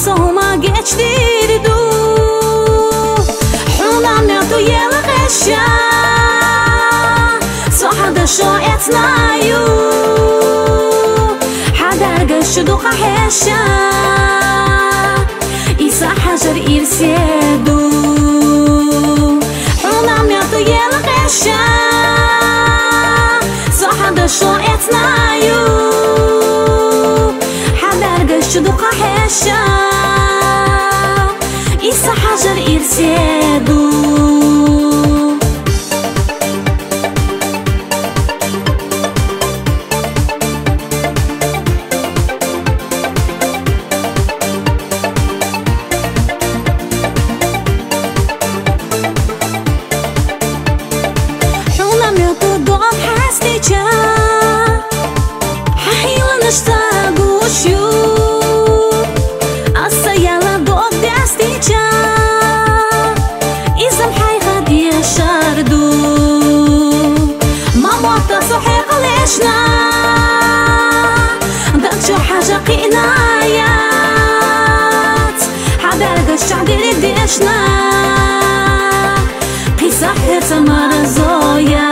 صوما geçti du حنا نعطو يلا غشا صحدا شو اتنايو حدا قش دوقا حشا إيسا حجر إرسيدو حنا نعطو يلا غشا صحدا شو اتنايو حدا قش دوقا حشا إيسا حجر إرسيدو حونا ميوتو دوغم حاستيجا ححيلا نشتاقو شو السيالة دوغ داستيجا إزم حي غادي شاردو ما موطا صحيق ليشنا دقشو حاجة قنايات حدارق الشعدي ديشنا قيسا حيرتا مرزويات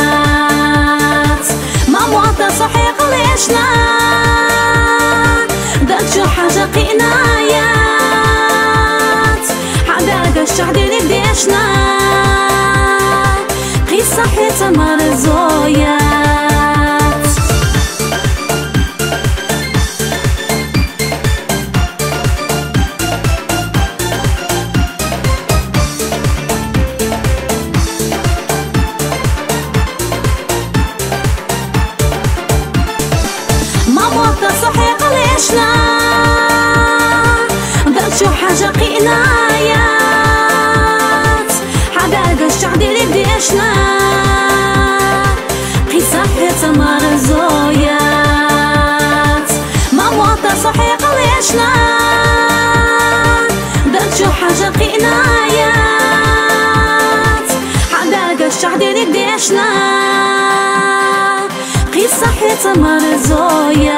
ما موطا صحيق ليشنا دقشو حاجة قنايات حدارق الشعدي ديشنا قيسا حيرتا مرزويات صحيح ليشنا دقشو حاجة قنايات حداق الشعدي ديشنا قيسا حيرتا مرزويات ما موطا صحيح ليشنا دقشو حاجة قنايات حداق الشعدي ديشنا قيسا حيرتا مرزويات